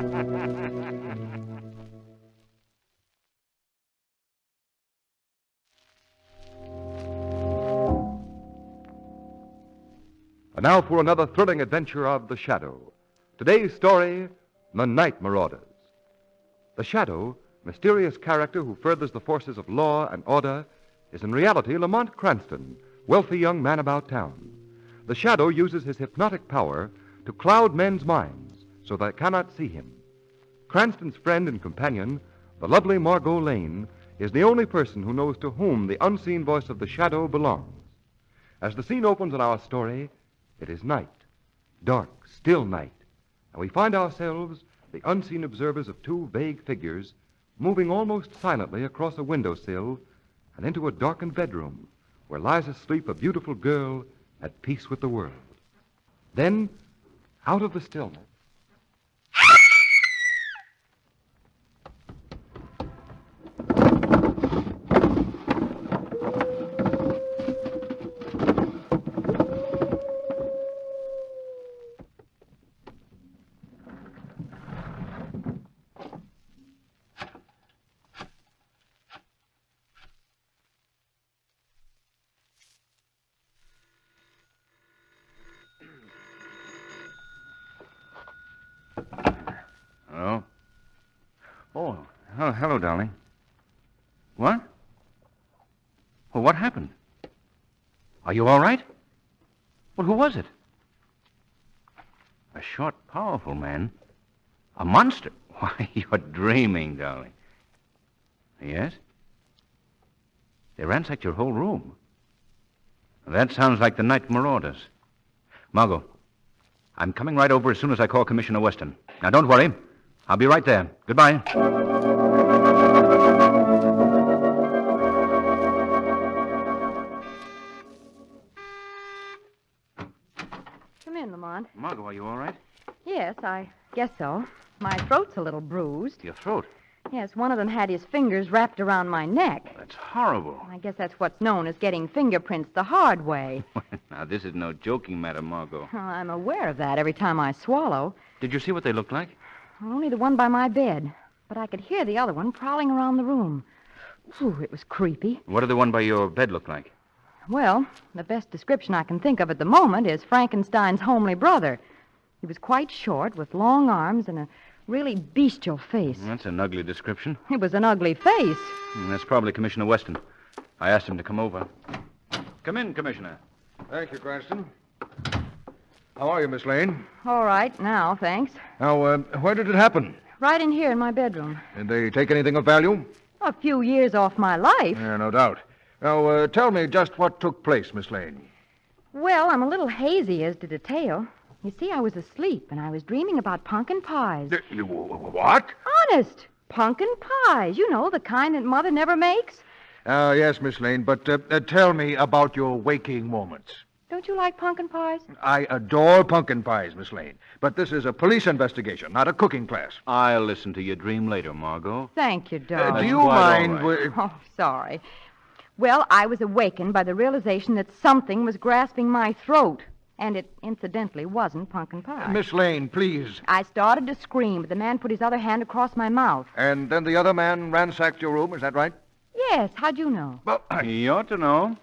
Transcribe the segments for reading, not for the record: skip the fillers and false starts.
And now for another thrilling adventure of The Shadow. Today's story, The Night Marauders. The Shadow, mysterious character who furthers the forces of law and order, is in reality Lamont Cranston, wealthy young man about town. The Shadow uses his hypnotic power to cloud men's minds so they cannot see him. Cranston's friend and companion, the lovely Margot Lane, is the only person who knows to whom the unseen voice of the Shadow belongs. As the scene opens in our story, it is night, dark, still night, and we find ourselves the unseen observers of two vague figures moving almost silently across a windowsill and into a darkened bedroom where lies asleep a beautiful girl at peace with the world. Then, out of the stillness, Hello? Oh, hello, darling. What? Well, what happened? Are you all right? Well, who was it? A short, powerful man? A monster? Why, you're dreaming, darling. Yes? They ransacked your whole room. That sounds like the Night Marauders. Margot, I'm coming right over as soon as I call Commissioner Weston. Now, don't worry. I'll be right there. Goodbye. Come in, Lamont. Margot, are you all right? Yes, I guess so. My throat's a little bruised. Your throat. Yes, one of them had his fingers wrapped around my neck. That's horrible. I guess that's what's known as getting fingerprints the hard way. Now, this is no joking matter, Margot. Well, I'm aware of that every time I swallow. Did you see what they looked like? Only the one by my bed. But I could hear the other one prowling around the room. Ooh, it was creepy. What did the one by your bed look like? Well, the best description I can think of at the moment is Frankenstein's homely brother. He was quite short, with long arms and a really bestial face. That's an ugly description. It was an ugly face. That's probably Commissioner Weston. I asked him to come over. Come in, Commissioner. Thank you, Cranston. How are you, Miss Lane? All right, now, thanks. Now, where did it happen? Right in here in my bedroom. Did they take anything of value? A few years off my life. Yeah, no doubt. Now, tell me just what took place, Miss Lane. Well, I'm a little hazy as to detail. You see, I was asleep, and I was dreaming about pumpkin pies. What? Honest. Pumpkin pies. You know, the kind that Mother never makes. Yes, Miss Lane, but tell me about your waking moments. Don't you like pumpkin pies? I adore pumpkin pies, Miss Lane, but this is a police investigation, not a cooking class. I'll listen to your dream later, Margot. Thank you, darling. Do you quite mind... all right. Oh, sorry. Well, I was awakened by the realization that something was grasping my throat. And it incidentally wasn't pumpkin pie. Miss Lane, please. I started to scream, but the man put his other hand across my mouth. And then the other man ransacked your room, is that right? Yes, how'd you know? Well, You ought to know.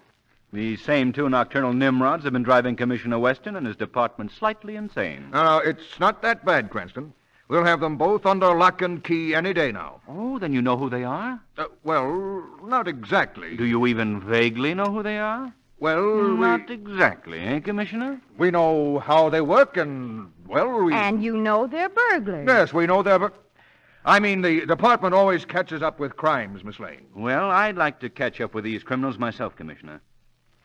These same two nocturnal Nimrods have been driving Commissioner Weston and his department slightly insane. No, it's not that bad, Cranston. We'll have them both under lock and key any day now. Oh, then you know who they are? Well, not exactly. Do you even vaguely know who they are? Well, Not exactly, eh, Commissioner? we know how they work and, well, we... And you know they're burglars. Yes, we know they're... I mean, the department always catches up with crimes, Miss Lane. Well, I'd like to catch up with these criminals myself, Commissioner.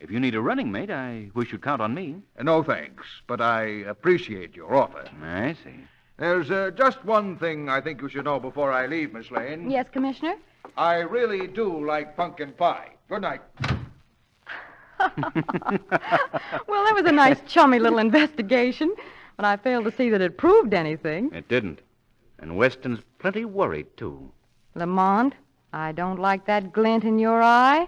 If you need a running mate, I wish you'd count on me. No thanks, but I appreciate your offer. I see. There's just one thing I think you should know before I leave, Miss Lane. Yes, Commissioner? I really do like pumpkin pie. Good night. Well, that was a nice, chummy little investigation, but I failed to see that it proved anything. It didn't. And Weston's plenty worried, too. Lamont, I don't like that glint in your eye.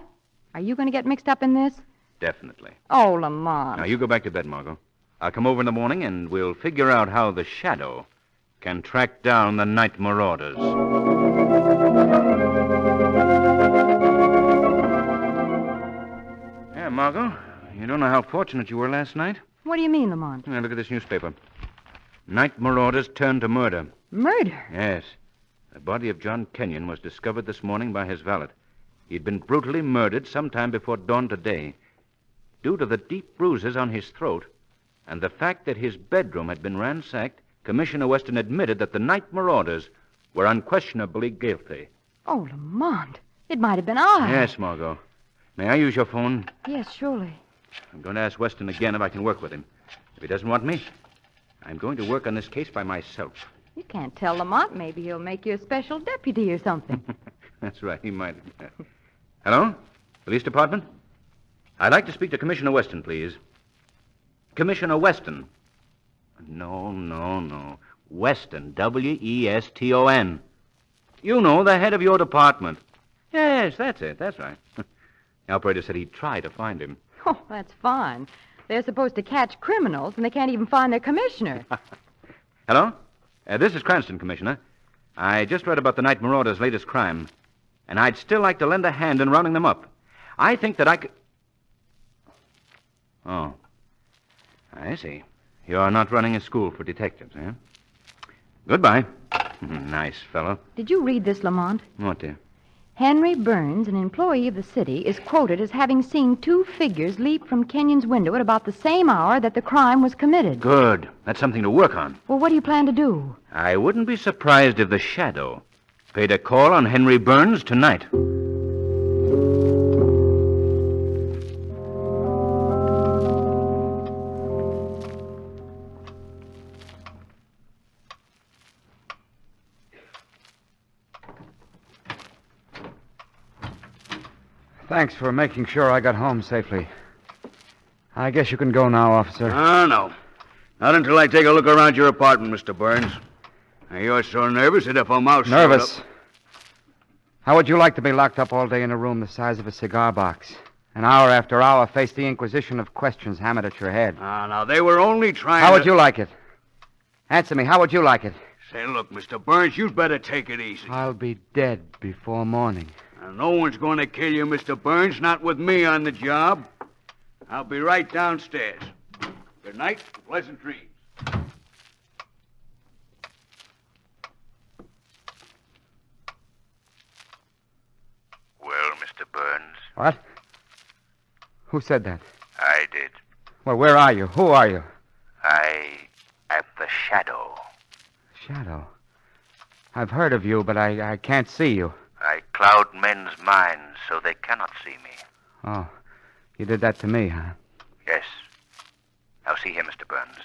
Are you going to get mixed up in this? Definitely. Oh, Lamont. Now, you go back to bed, Margot. I'll come over in the morning, and we'll figure out how the Shadow can track down the night marauders. Yeah, Margot, you don't know how fortunate you were last night. What do you mean, Lamont? Now, look at this newspaper. Night marauders turned to murder. Murder? Yes. The body of John Kenyon was discovered this morning by his valet. He'd been brutally murdered sometime before dawn today. Due to the deep bruises on his throat and the fact that his bedroom had been ransacked, Commissioner Weston admitted that the night marauders were unquestionably guilty. Oh, Lamont. It might have been I. Yes, Margot. May I use your phone? Yes, surely. I'm going to ask Weston again if I can work with him. If he doesn't want me, I'm going to work on this case by myself. You can't tell Lamont. Maybe he'll make you a special deputy or something. That's right, he might. Hello? Police Department? I'd like to speak to Commissioner Weston, please. Commissioner Weston. No. Weston, Weston. You know, the head of your department. Yes, that's it. That's right. The operator said he'd try to find him. Oh, that's fine. They're supposed to catch criminals, and they can't even find their commissioner. Hello? This is Cranston, Commissioner. I just read about the Night Marauders' latest crime, and I'd still like to lend a hand in rounding them up. I think that I could... Oh. I see. You're not running a school for detectives, eh? Goodbye. Nice fellow. Did you read this, Lamont? What, dear? Henry Burns, an employee of the city, is quoted as having seen two figures leap from Kenyon's window at about the same hour that the crime was committed. Good. That's something to work on. Well, what do you plan to do? I wouldn't be surprised if the Shadow paid a call on Henry Burns tonight. Thanks for making sure I got home safely. I guess you can go now, officer. Oh, no. Not until I take a look around your apartment, Mr. Burns. You're so nervous that if a mouse... Nervous? How would you like to be locked up all day in a room the size of a cigar box? And hour after hour face the inquisition of questions hammered at your head? Now, they were only trying How would you like it? Answer me, how would you like it? Say, look, Mr. Burns, you'd better take it easy. I'll be dead before morning. No one's going to kill you, Mr. Burns, not with me on the job. I'll be right downstairs. Good night, pleasant dreams. Well, Mr. Burns, What? Who said that? I did. Well, where are you? Who are you? I am the Shadow. Shadow. I've heard of you, but I can't see you. I cloud men's minds so they cannot see me. Oh, you did that to me, huh? Yes. Now see here, Mr. Burns.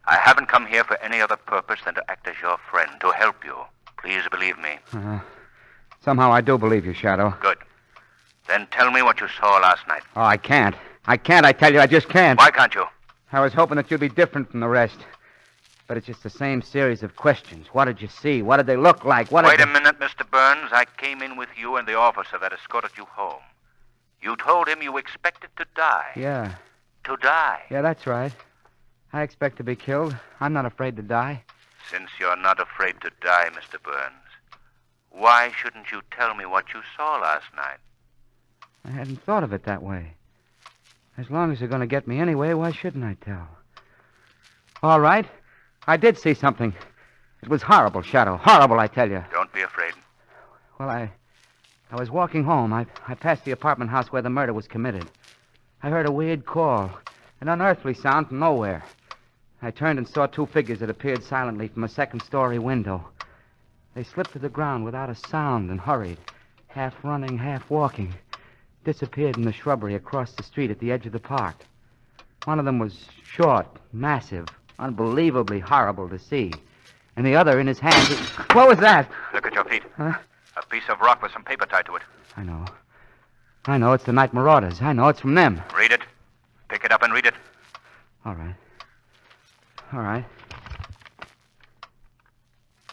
I haven't come here for any other purpose than to act as your friend, to help you. Please believe me. Somehow I do believe you, Shadow. Good. Then tell me what you saw last night. Oh, I can't. I tell you, I just can't. Why can't you? I was hoping that you'd be different from the rest. But it's just the same series of questions. What did you see? What did they look like? Wait a minute, Mr. Burns. I came in with you and the officer that escorted you home. You told him you expected to die. Yeah. To die. Yeah, that's right. I expect to be killed. I'm not afraid to die. Since you're not afraid to die, Mr. Burns, why shouldn't you tell me what you saw last night? I hadn't thought of it that way. As long as they're going to get me anyway, why shouldn't I tell? All right. I did see something. It was horrible, Shadow. Horrible, I tell you. Don't be afraid. Well, I was walking home. I passed the apartment house where the murder was committed. I heard a weird call, an unearthly sound from nowhere. I turned and saw two figures that appeared silently from a second-story window. They slipped to the ground without a sound and hurried, half running, half walking. Disappeared in the shrubbery across the street at the edge of the park. One of them was short, massive, unbelievably horrible to see. And the other in his hand... What was that? Look at your feet. Huh? A piece of rock with some paper tied to it. I know, it's the Night Marauders. I know, it's from them. Read it. Pick it up and read it. All right.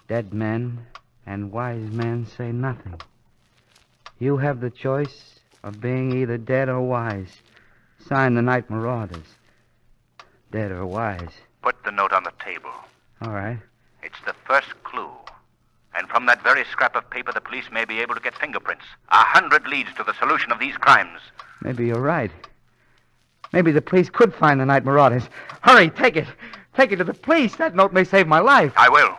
Dead men and wise men say nothing. You have the choice of being either dead or wise. Sign the Night Marauders. Dead or wise. Put the note on the table. All right. It's the first clue. And from that very scrap of paper, the police may be able to get fingerprints. 100 leads to the solution of these crimes. Maybe you're right. Maybe the police could find the night marauders. Hurry, take it. Take it to the police. That note may save my life. I will.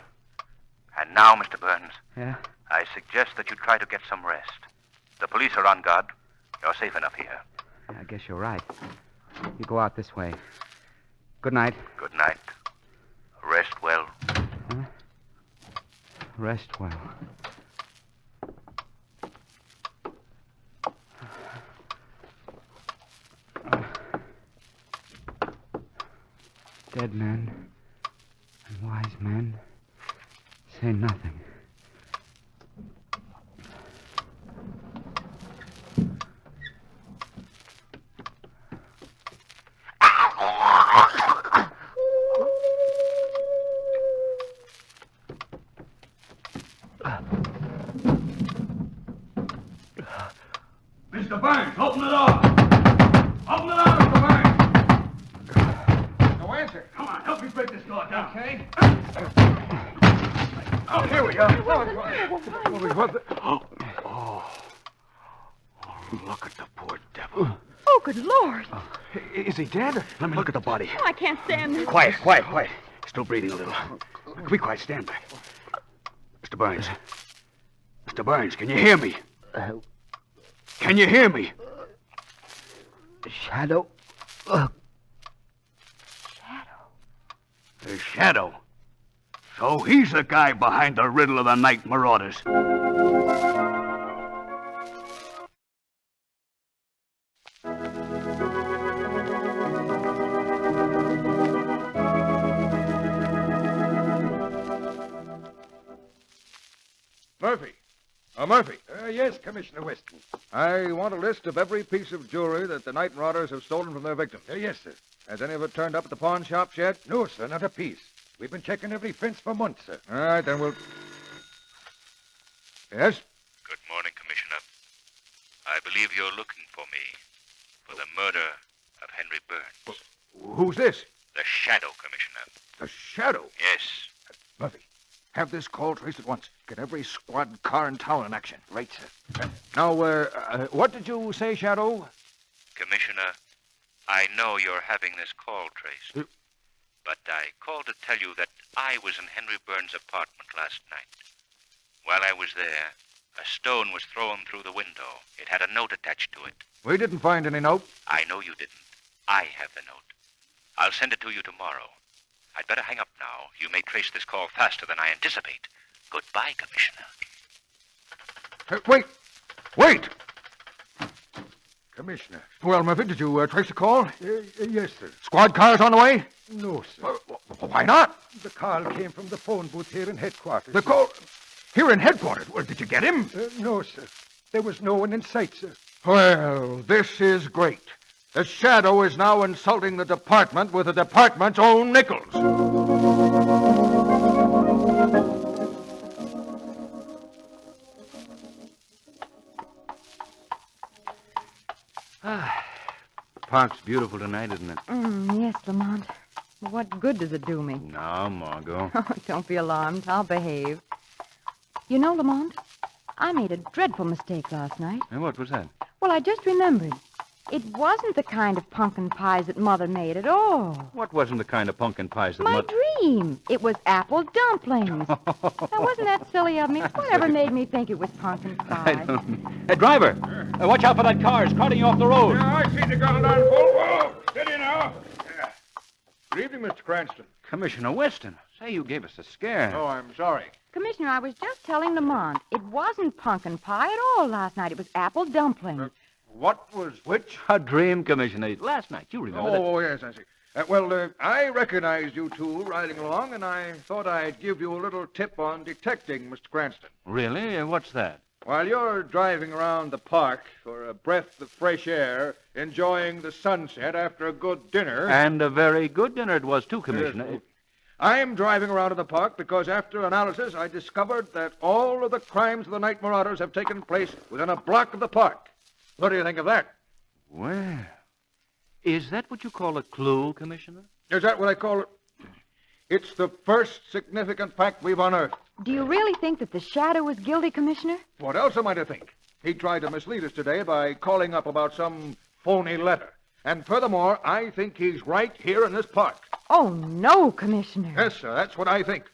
And now, Mr. Burns, Yeah? I suggest that you try to get some rest. The police are on guard. You're safe enough here. I guess you're right. You go out this way. Good night. Good night. Rest well. Rest well. Dead men and wise men say nothing. Mr. Burns, open the door. Open the door, Mr. Burns. No answer. Come on, help me break this door down. Okay. Oh, here we are. Look at the poor devil. Oh, good Lord. Is he dead? Let me look at the body. Oh, I can't stand this. Quiet, quiet, quiet. Still breathing a little. Be quiet, stand back. Mr. Burns. Mr. Burns, can you hear me? Can you hear me? Shadow. The Shadow. So he's the guy behind the riddle of the night marauders. Murphy. Murphy. Yes, Commissioner Weston. I want a list of every piece of jewelry that the night marauders have stolen from their victims. Yes, sir. Has any of it turned up at the pawn shops yet? No, sir, not a piece. We've been checking every fence for months, sir. All right, then we'll... Yes? Good morning, Commissioner. I believe you're looking for me for the murder of Henry Burns. Who's this? The Shadow, Commissioner. The Shadow. Yes. Murphy, have this call traced at once. Get every squad car in town in action. Right, sir. Now, what did you say, Shadow? Commissioner, I know you're having this call traced. But I called to tell you that I was in Henry Burns' apartment last night. While I was there, a stone was thrown through the window. It had a note attached to it. We didn't find any note. I know you didn't. I have the note. I'll send it to you tomorrow. I'd better hang up now. You may trace this call faster than I anticipate. Goodbye, Commissioner. Wait! Commissioner. Well, Murphy, did you trace the call? Yes, sir. Squad cars on the way? No, sir. Why not? The call came from the phone booth here in headquarters. The call... Here in headquarters. Well, did you get him? No, sir. There was no one in sight, sir. Well, this is great. The Shadow is now insulting the department with the department's own nickels. Park's beautiful tonight, isn't it? Yes, Lamont. But what good does it do me? No, Margot. Oh, don't be alarmed. I'll behave. You know, Lamont, I made a dreadful mistake last night. And what was that? Well, I just remembered. It wasn't the kind of pumpkin pies that Mother made at all. What wasn't the kind of pumpkin pies that My dream. It was apple dumplings. Now, wasn't that silly of me? Whatever made me think it was pumpkin pie? I don't... Hey, driver! Watch out for that car. It's crowding you off the road. I see the gun on full. Whoa! Steady now. Good evening, Mr. Cranston. Commissioner Weston. Say, you gave us a scare. Oh, I'm sorry. Commissioner, I was just telling Lamont. It wasn't pumpkin pie at all last night. It was apple dumplings. What was which? A dream, Commissioner. Last night, you remember that. Oh, yes, I see. I recognized you two riding along, and I thought I'd give you a little tip on detecting, Mr. Cranston. Really? What's that? While you're driving around the park for a breath of fresh air, enjoying the sunset after a good dinner... And a very good dinner it was, too, Commissioner. Yes, I'm driving around in the park because after analysis, I discovered that all of the crimes of the night marauders have taken place within a block of the park. What do you think of that? Well, is that what you call a clue, Commissioner? Is that what I call it? It's the first significant fact we've unearthed. Do you really think that the shadow was guilty, Commissioner? What else am I to think? He tried to mislead us today by calling up about some phony letter. And furthermore, I think he's right here in this park. Oh, no, Commissioner. Yes, sir, that's what I think.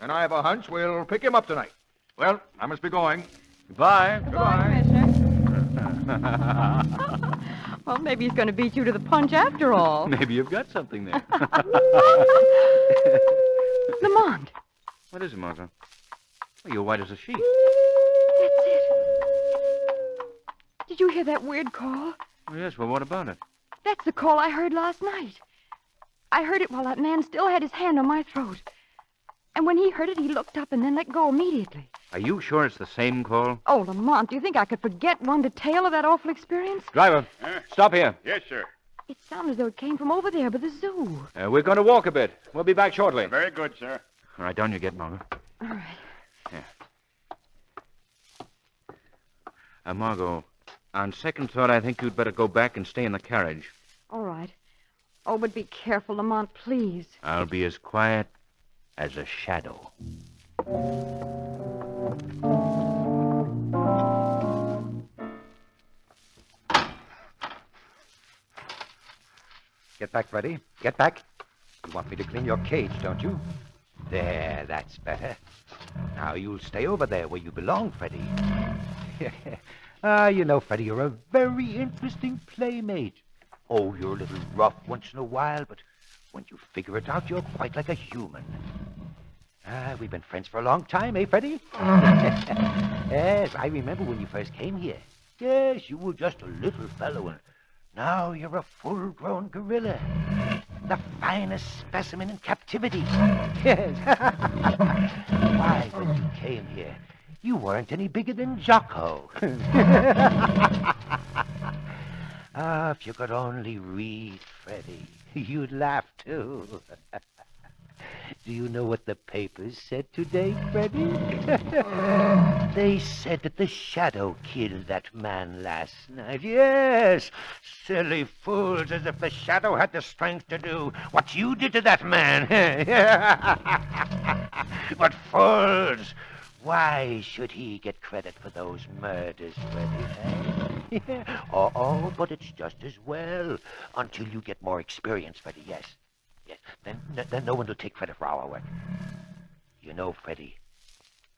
And I have a hunch we'll pick him up tonight. Well, I must be going. Goodbye. Goodbye, Commissioner. Well, maybe he's going to beat you to the punch after all. Maybe you've got something there. Lamont. What is it, Margot? Well, you're white as a sheet. That's it. Did you hear that weird call? Oh, yes, well, what about it? That's the call I heard last night. I heard it while that man still had his hand on my throat. And when he heard it, he looked up and then let go immediately. Are you sure it's the same call? Oh, Lamont, do you think I could forget one detail of that awful experience? Driver, stop here. Yes, sir. It sounded as though it came from over there by the zoo. We're going to walk a bit. We'll be back shortly. Very good, sir. All right, down you get, Margot. All right. Margot, on second thought, I think you'd better go back and stay in the carriage. All right. Oh, but be careful, Lamont, please. I'll be as quiet as a shadow. Get back, Freddy. Get back. You want me to clean your cage, don't you? There, that's better. Now you'll stay over there where you belong, Freddy. You know, Freddy, you're a very interesting playmate. Oh, you're a little rough once in a while, but when you figure it out, you're quite like a human. We've been friends for a long time, eh, Freddy? Yes, I remember when you first came here. Yes, you were just a little fellow, and now you're a full-grown gorilla. The finest specimen in captivity. Yes. Why, when you came here, you weren't any bigger than Jocko. If you could only read, Freddy, you'd laugh, too. Do you know what the papers said today, Freddy? They said that the shadow killed that man last night. Yes! Silly fools, as if the shadow had the strength to do what you did to that man. But fools! Why should he get credit for those murders, Freddy? Oh, but it's just as well. Until you get more experience, Freddy, yes. Yes, then no one will take credit for our work. You know, Freddy,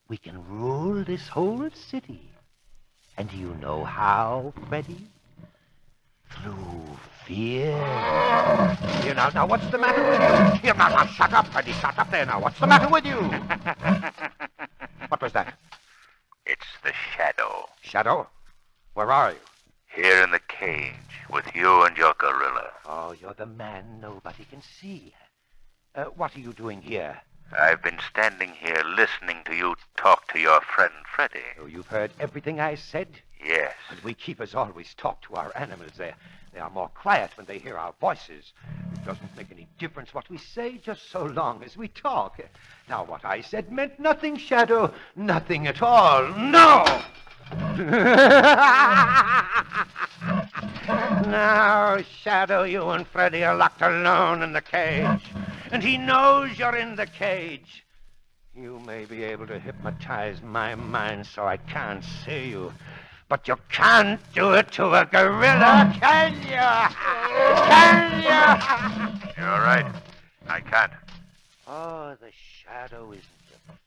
we can rule this whole city. And do you know how, Freddy? Through fear. Here, now, what's the matter with you? Here, now, shut up, Freddy, shut up there now. What's the matter with you? What was that? It's the shadow. Shadow? Where are you? Here in the cage with you and your gorilla. Oh, you're the man nobody can see. What are you doing here? I've been standing here listening to you talk to your friend Freddy. Oh, you've heard everything I said? Yes. And we keepers always talk to our animals. They are more quiet when they hear our voices. It doesn't make any difference what we say, just so long as we talk. Now, what I said meant nothing, Shadow. Nothing at all. No! Now, Shadow, you and Freddy are locked alone in the cage. And he knows you're in the cage. You may be able to hypnotize my mind so I can't see you. But you can't do it to a gorilla, can you? Can you? You're right. I can't. Oh, the Shadow isn't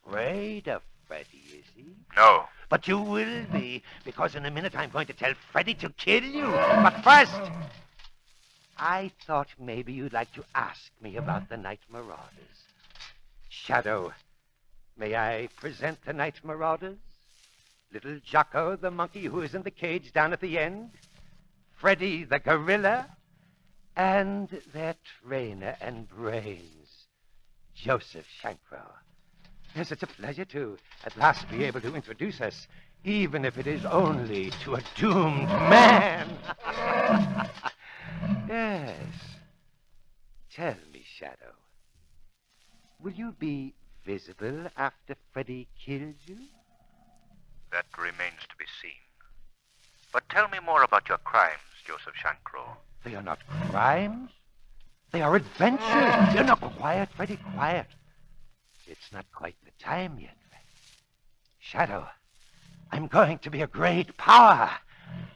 afraid of Freddy, is he? No. But you will be, because in a minute I'm going to tell Freddy to kill you. But first, I thought maybe you'd like to ask me about the Night Marauders. Shadow, may I present the Night Marauders? Little Jocko, the monkey who is in the cage down at the end, Freddy, the gorilla, and their trainer and brains, Joseph Shankro. Yes, it's a pleasure to at last be able to introduce us, even if it is only to a doomed man. Yes. Tell me, Shadow, will you be visible after Freddy kills you? That remains to be seen. But tell me more about your crimes, Joseph Shankro. They are not crimes. They are adventures. You're not quiet, Freddy, quiet. It's not quite the time yet. Shadow, I'm going to be a great power.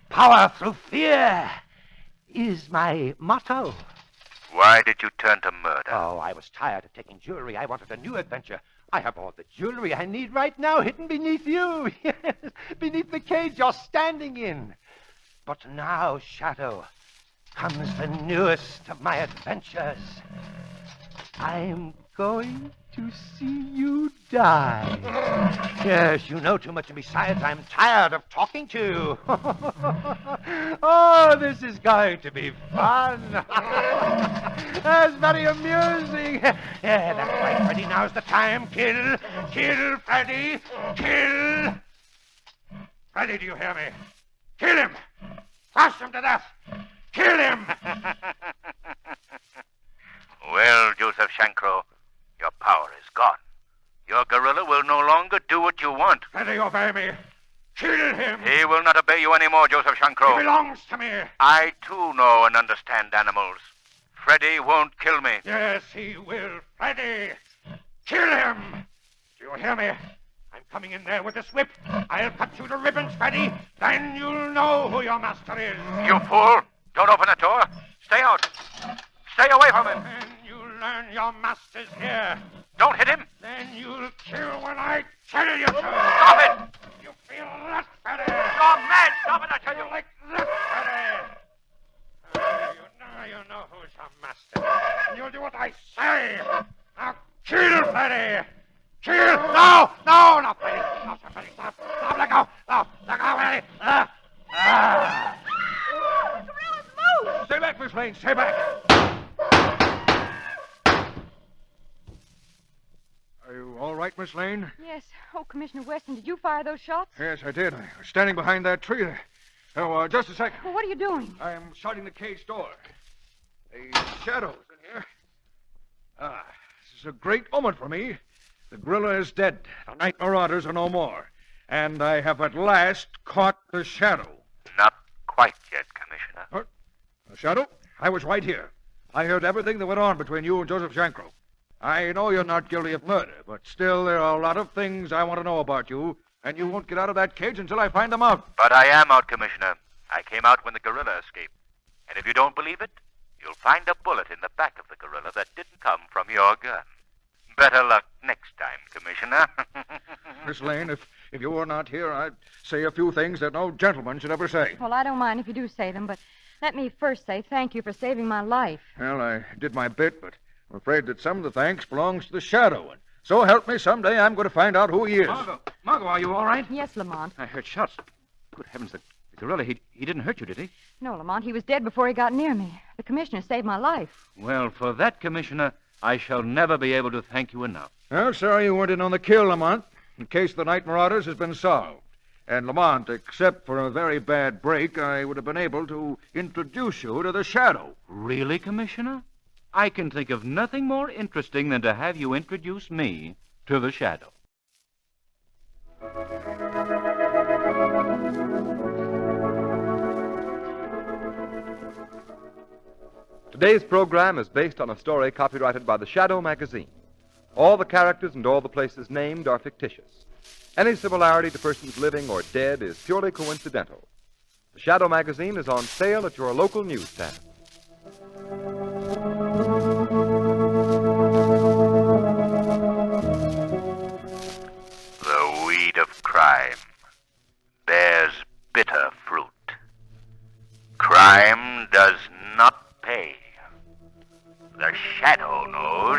Power through fear is my motto. Why did you turn to murder? Oh, I was tired of taking jewelry. I wanted a new adventure. I have all the jewelry I need right now hidden beneath you. Yes, beneath the cage you're standing in. But now, Shadow, comes the newest of my adventures. I'm going to see you die. Yes, you know too much, and besides, I'm tired of talking to you. Oh, this is going to be fun. That's very amusing. Yeah, that's right, Freddy. Now's the time. Kill, Freddy, kill. Freddy, do you hear me? Kill him. Crush him to death. Kill him. Well, Joseph Shankro, your power is gone. Your gorilla will no longer do what you want. Freddy, obey me. Kill him. He will not obey you anymore, Joseph Shankro. He belongs to me. I, too, know and understand animals. Freddy won't kill me. Yes, he will. Freddy, kill him. Do you hear me? I'm coming in there with this whip. I'll cut you to ribbons, Freddy. Then you'll know who your master is. You fool! Don't open that door. Stay out. Stay away from him. Then you'll learn your master's here. Don't hit him. Then you'll kill when I tell you to. Stop it. You feel that, Freddy? You're mad. Stop it, I tell you. Like that, Freddy. Now you know who's your master. You'll do what I say. Now kill Freddy. Kill. No, not Freddy. No, Freddy, stop. Stop, let go. No, let go, Freddy. Gorillas, move! Stay back, Miss Lane. Stay back. Are you all right, Miss Lane? Yes. Oh, Commissioner Weston, did you fire those shots? Yes, I did. I was standing behind that tree there. Oh, just a second. Well, what are you doing? I'm shutting the cage door. The shadow's in here. This is a great moment for me. The gorilla is dead. The night marauders are no more. And I have at last caught the shadow. Not quite yet, Commissioner. What? The shadow? I was right here. I heard everything that went on between you and Joseph Shankro. I know you're not guilty of murder, but still there are a lot of things I want to know about you, and you won't get out of that cage until I find them out. But I am out, Commissioner. I came out when the gorilla escaped. And if you don't believe it, you'll find a bullet in the back of the gorilla that didn't come from your gun. Better luck next time, Commissioner. Miss Lane, if you were not here, I'd say a few things that no gentleman should ever say. Well, I don't mind if you do say them, but let me first say thank you for saving my life. Well, I did my bit, but I'm afraid that some of the thanks belongs to the shadow. And so help me, someday I'm going to find out who he is. Margot, are you all right? Yes, Lamont. I heard shots. Good heavens, the gorilla, he didn't hurt you, did he? No, Lamont, he was dead before he got near me. The commissioner saved my life. Well, for that, Commissioner, I shall never be able to thank you enough. Well, sorry you weren't in on the kill, Lamont. The case of the night marauders has been solved. And, Lamont, except for a very bad break, I would have been able to introduce you to the shadow. Really, Commissioner? I can think of nothing more interesting than to have you introduce me to the shadow. Today's program is based on a story copyrighted by the Shadow magazine. All the characters and all the places named are fictitious. Any similarity to persons living or dead is purely coincidental. The Shadow magazine is on sale at your local newsstand. The weed of crime bears bitter fruit. Crime does not pay. The shadow knows.